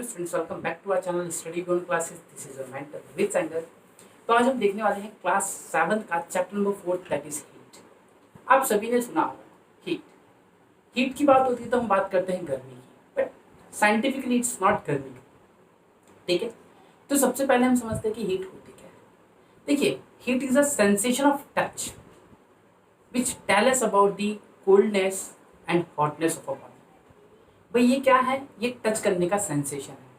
Students, welcome back to our channel study gone classes. This is your mentor with centre. तो आज हम देखने वाले हैं क्लास 7 का chapter number 4 that is heat. आप सभी ने सुना होगा हीट। हीट की बात होती है तो हम बात करते हैं गर्मी की, बट साइंटिफिकली इट्स नॉट गर्मी। ठीक है, तो सबसे पहले हम समझते हैं कि हीट होती क्या है। देखिए, heat is a sensation of touch which tell us about the coldness and hotness of a body. भाई ये क्या है? ये टच करने का सेंसेशन है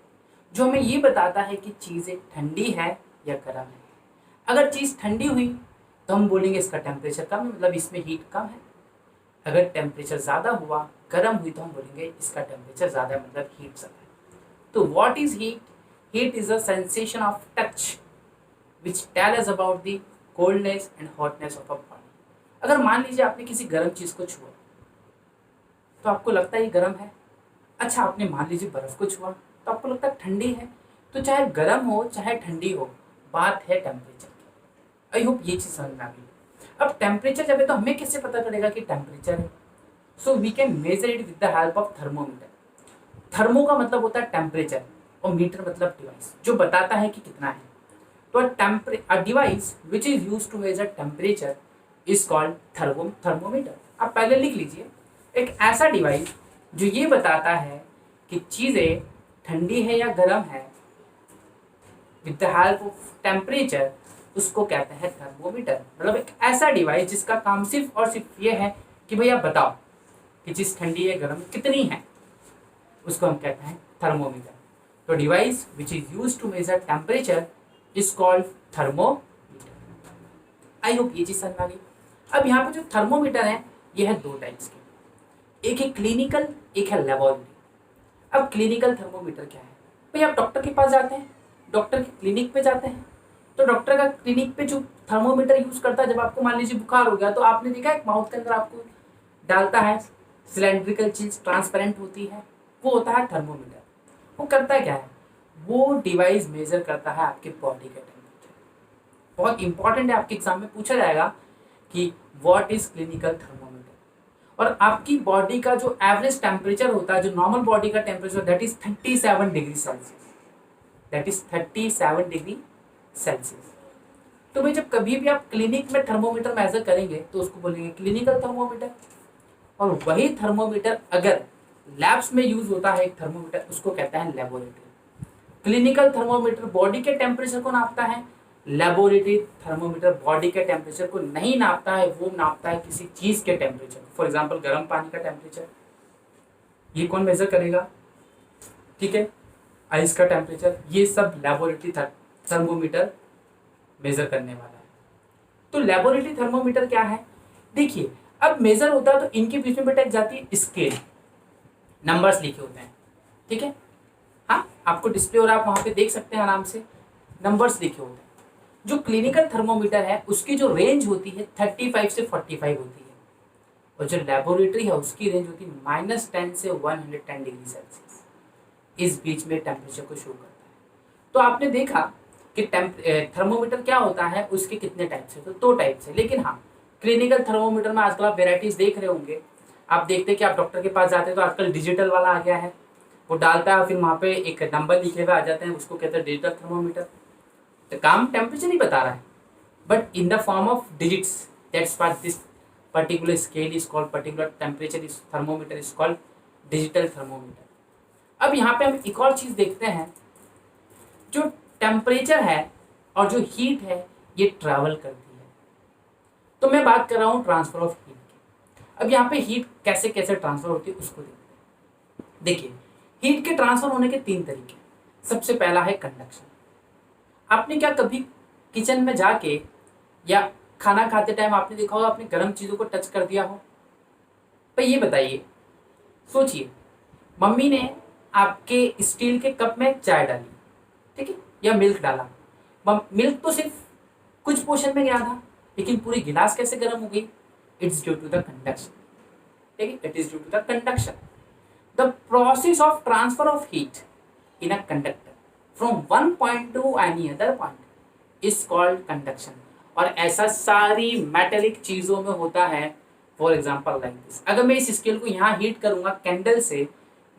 जो हमें ये बताता है कि चीज़ें ठंडी है या गर्म है। अगर चीज़ ठंडी हुई तो हम बोलेंगे इसका टेम्परेचर कम है, मतलब इसमें हीट कम है। अगर टेम्परेचर ज़्यादा हुआ, गर्म हुई, तो हम बोलेंगे इसका टेम्परेचर ज़्यादा है, मतलब हीट ज़्यादा है। तो what is heat? Heat is a sensation of touch which tell us about the coldness and hotness of a body. अगर मान लीजिए आपने किसी गर्म चीज़ को छुआ तो आपको लगता है ये गर्म है। अच्छा, आपने मान लीजिए बर्फ़ को छुआ तो आपको लगता है ठंडी है। तो चाहे गर्म हो चाहे ठंडी हो, बात है टेम्परेचर की। आई होप ये चीज़ समझ में आ गई। अब टेम्परेचर जब है तो हमें कैसे पता चलेगा कि टेम्परेचर है? So we can measure it with the help of thermometer. Thermo का मतलब होता है टेम्परेचर और मीटर मतलब डिवाइस जो बताता है कि कितना है। तो a device which is use to measure temperature is called thermometer. आप पहले लिख लीजिए, एक ऐसा डिवाइस जो ये बताता है कि चीज़ें ठंडी है या गर्म है with the help of temperature, उसको कहते हैं थर्मोमीटर। मतलब एक ऐसा डिवाइस जिसका काम सिर्फ और सिर्फ ये है कि भैया बताओ कि चीज़ ठंडी है गर्म कितनी है, उसको हम कहते हैं थर्मोमीटर। तो device which is use to measure temperature is called thermometer. I hope ये चीज़ समझ में आ गई। अब यहाँ पे जो थर्मोमीटर है ये है दो टाइप्स के, एक है क्लिनिकल, एक है लेबोरेटरी। अब क्लिनिकल थर्मोमीटर क्या है? भाई आप डॉक्टर के पास जाते हैं, डॉक्टर के क्लिनिक पे जाते हैं, तो डॉक्टर का क्लिनिक पे जो थर्मोमीटर यूज करता है, जब आपको मान लीजिए बुखार हो गया तो आपने देखा एक माउथ के अंदर आपको डालता है सिलेंड्रिकल चीज, ट्रांसपेरेंट होती है, वो होता है थर्मोमीटर। वो करता है क्या है? वो डिवाइस मेजर करता है आपके बॉडी का टेम्परेचर। बहुत इंपॉर्टेंट है, आपके एग्जाम में पूछा जाएगा कि व्हाट इज क्लिनिकल थर्मोमीटर। और आपकी बॉडी का जो एवरेज टेम्परेचर होता है, जो नॉर्मल बॉडी का temperature, that is 37 degree Celsius. That is 37 degree Celsius. तो भाई जब कभी भी आप क्लिनिक में थर्मोमीटर मेजर करेंगे तो उसको बोलेंगे क्लिनिकल थर्मोमीटर। और वही थर्मोमीटर अगर लैब्स में यूज होता है एक थर्मोमीटर, उसको कहता है लेबोरेटरी। क्लिनिकल थर्मोमीटर बॉडी के टेम्परेचर को नापता है, लेबोरेटरी थर्मोमीटर बॉडी के टेम्परेचर को नहीं नापता है, वो नापता है किसी चीज के टेम्परेचर। फॉर एग्जांपल गर्म पानी का टेम्परेचर, ये कौन मेजर करेगा? ठीक है, आइस का टेम्परेचर, ये सब लेबोरेटरी थर्मोमीटर मेजर करने वाला है। तो लेबोरेटरी थर्मोमीटर क्या है? देखिए, अब मेजर होता है तो इनके बीच में बेटा जाती है स्केल, नंबर्स लिखे होते हैं। ठीक है, हाँ आपको डिस्प्ले हो रहा है, आप वहां पे देख सकते हैं आराम से, नंबर्स लिखे होते हैं। जो क्लिनिकल थर्मोमीटर है उसकी जो रेंज होती है 35 से 45 होती है, और जो लेबोरेटरी है उसकी रेंज होती है -10 से 110 डिग्री सेल्सियस। इस बीच में टेम्परेचर को शो करता है। तो आपने देखा कि थर्मोमीटर क्या होता है, उसके कितने टाइप्स है? तो दो टाइप्स है। लेकिन हाँ, क्लिनिकल थर्मोमीटर में आजकल आप वेराइटीज देख रहे होंगे। आप देखते हैं कि आप डॉक्टर के पास जाते हैं तो आजकल डिजिटल वाला आ गया है, वो डालता है फिर वहाँ पे एक नंबर लिखे हुए आ जाते हैं, उसको कहते हैं डिजिटल थर्मोमीटर। तो काम टेम्परेचर नहीं बता रहा है, but in the form of digits. That's what this particular scale is called, particular temperature is thermometer is called digital thermometer। अब यहाँ पे हम एक और चीज देखते हैं, जो टेम्परेचर है और जो हीट है ये ट्रैवल करती है। तो मैं बात कर रहा हूँ ट्रांसफर ऑफ हीट की। अब यहाँ पे हीट कैसे कैसे ट्रांसफर होती है उसको देखते हैं। देखिए, हीट के ट्रांसफर होने के तीन तरीके। सबसे पहला है कंडक्शन। आपने क्या कभी किचन में जाके या खाना खाते टाइम आपने देखा होगा आपने गर्म चीज़ों को टच कर दिया हो? भाई ये बताइए, सोचिए, मम्मी ने आपके स्टील के कप में चाय डाली, ठीक है, या मिल्क डाला। मिल्क तो सिर्फ कुछ पोर्शन में गया था, लेकिन पूरी गिलास कैसे गर्म हो गई? It's due to the conduction. ठीक है, it is due to the conduction. The process of transfer of heat in a conductor from one point to any other point is called conduction. और ऐसा सारी मेटेलिक चीजों में होता है। For example like this, अगर मैं इस स्केल को यहाँ हीट करूंगा कैंडल से,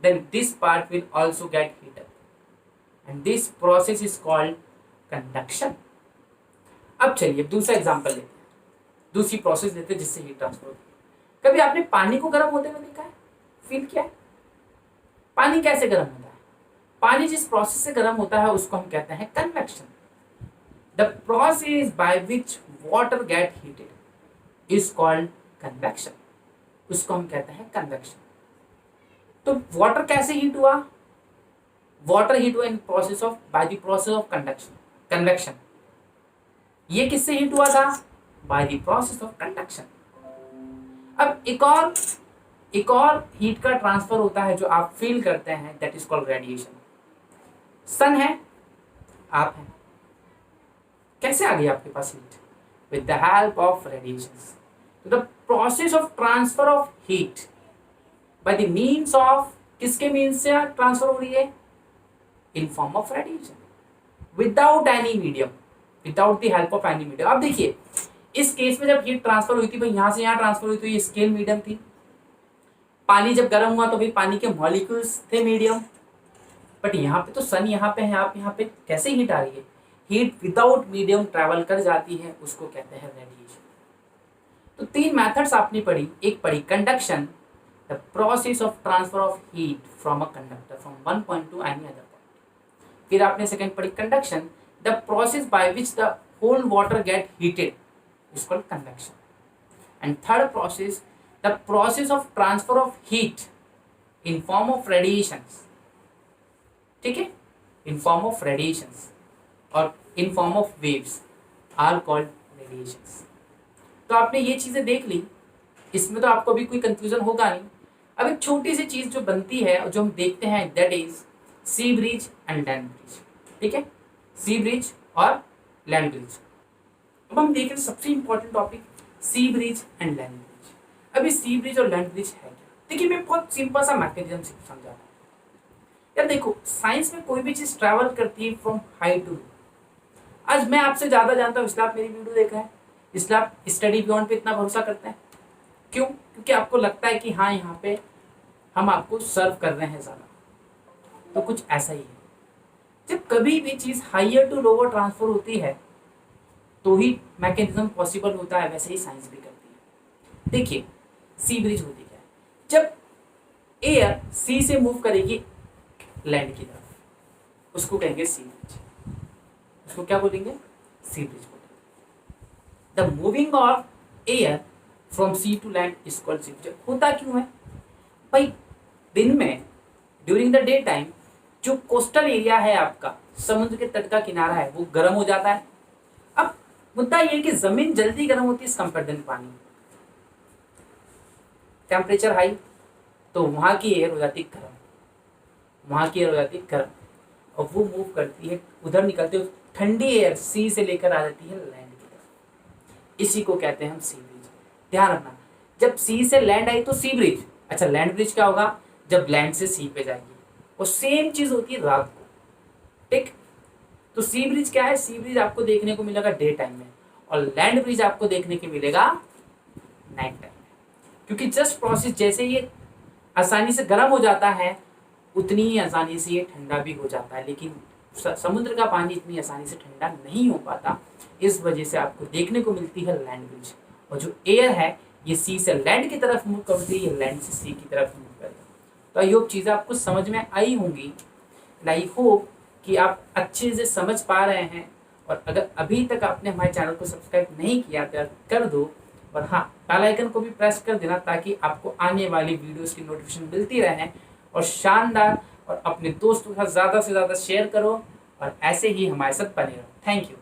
then this part will also get heated. And this process is called conduction. अब चलिए दूसरा एग्जांपल लेते हैं, दूसरी प्रोसेस लेते हैं जिससे हीट ट्रांसफर होती है। कभी आपने पानी को गर्म होते हुए देखा है, फील किया है? पानी कैसे गर्म होता है? पानी जिस प्रोसेस से गर्म होता है उसको हम कहते हैं convection. The process by which water gets heated is called convection, उसको हम कहते हैं कन्वेक्शन। तो वाटर कैसे हीट हुआ? वाटर हीट हुआ in process of by the process of conduction, convection. ये किससे हीट हुआ था? By the process of conduction. अब एक और हीट का ट्रांसफर होता है जो आप फील करते हैं, that is called radiation. Sun है, आप हैं, कैसे आ गई आपके पास heat? With the help of radiations. तो the process of transfer of heat by the means of, किसके मीन्स से ट्रांसफर हो रही है? In form of radiation, without any medium, without the help of any medium. अब देखिए इस case में जब हीट ट्रांसफर हुई थी भाई, यहां से यहां ट्रांसफर हुई, तो ये स्केल मीडियम थी। पानी जब गर्म हुआ तो भाई पानी के मॉलिक्यूल्स थे मीडियम, बट यहाँ पे तो सन यहाँ पे है, आप यहाँ पे कैसे हीट आ रही है? हीट विदाउट मीडियम ट्रैवल कर जाती है, उसको कहते हैं रेडिएशन। तो तीन मेथड्स आपने पढ़ी, एक पढ़ी conduction, the process of transfer of heat from a conductor from one point to any other point. फिर आपने सेकंड पढ़ी conduction, the process by which the whole water gets heated is called convection. And third process, the process of transfer of heat in form of radiations, ठीक है, in form of radiations और in form of waves are called radiations. तो आपने ये चीजें देख ली, इसमें तो आपको भी कोई कंफ्यूजन होगा नहीं। अब एक छोटी सी चीज जो बनती है और जो हम देखते हैं, that is sea bridge and land bridge, ठीक है, सी ब्रिज और लैंड ब्रिज। अब हम देख रहे हैं सबसे important topic, sea bridge and land bridge. अभी सी ब्रिज और लैंड ब्रिज है क्या? देखिए मैं बहुत सिंपल सा मैकेनिज्म समझा रहा हूँ। यार देखो, साइंस में कोई भी चीज ट्रैवल करती है फ्रॉम हाई टू लो। आज मैं आपसे ज्यादा जानता हूँ इसलिए आप मेरी वीडियो देखा है, इसलिए आप स्टडी बियॉन्ड पे इतना भरोसा करते हैं। क्यों? क्योंकि आपको लगता है कि हाँ यहाँ पे हम आपको सर्व कर रहे हैं ज्यादा। तो कुछ ऐसा ही है, जब कभी भी चीज हाइयर टू लोअर ट्रांसफर होती है तो ही मैकेनिज्म पॉसिबल होता है, वैसे ही साइंस भी करती है। देखिए सी ब्रिज होती क्या है? जब एयर सी से मूव करेगी लैंड की तरफ, उसको कहेंगे सी ब्रिज। उसको क्या बोलेंगे? सी ब्रिज बोलेंगे। The moving of air from sea to land is called sea bridge. होता क्यों है भाई? दिन में ड्यूरिंग द डे टाइम जो कोस्टल एरिया है आपका, समुद्र के तट का किनारा है, वो गर्म हो जाता है। अब मुद्दा ये है कि जमीन जल्दी गर्म होती है इस कंपेयर देन पानी। टेम्परेचर हाई तो वहां की एयर हो जाती है गर्म, वहां की एयर हो जाती है गर्म, और वो मूव करती है, उधर निकलती है ठंडी एयर सी से लेकर आ जाती है लैंड की तरफ। इसी को कहते हैं हम सी ब्रिज। ध्यान रखना, जब सी से लैंड आई तो सी ब्रिज। अच्छा, लैंड ब्रिज क्या होगा? जब लैंड से सी पे जाएगी। और सेम चीज होती है रात को, ठीक। तो सी ब्रिज क्या है? सी ब्रिज आपको देखने को मिलेगा डे टाइम में, और लैंड ब्रिज आपको देखने को मिलेगा नाइट टाइम में। क्योंकि जस्ट प्रोसेस जैसे ये आसानी से गर्म हो जाता है, उतनी ही आसानी से ये ठंडा भी हो जाता है। लेकिन समुद्र का पानी इतनी आसानी से ठंडा नहीं हो पाता, इस वजह से आपको देखने को मिलती है लैंड ब्रिज। और जो एयर है ये सी से लैंड की तरफ मूव करती है, लैंड से सी की तरफ मूव करती है। तो आई होप चीज़ें आपको समझ में आई होंगी। आई होप कि आप अच्छे से समझ पा रहे हैं। और अगर अभी तक आपने हमारे चैनल को सब्सक्राइब नहीं किया तो कर दो, और हाँ, बेल आइकन को भी प्रेस कर देना ताकि आपको आने वाली वीडियोस की नोटिफिकेशन मिलती रहे। और शानदार, और अपने दोस्तों के साथ ज़्यादा से ज़्यादा शेयर करो, और ऐसे ही हमारे साथ बने रहो। Thank you.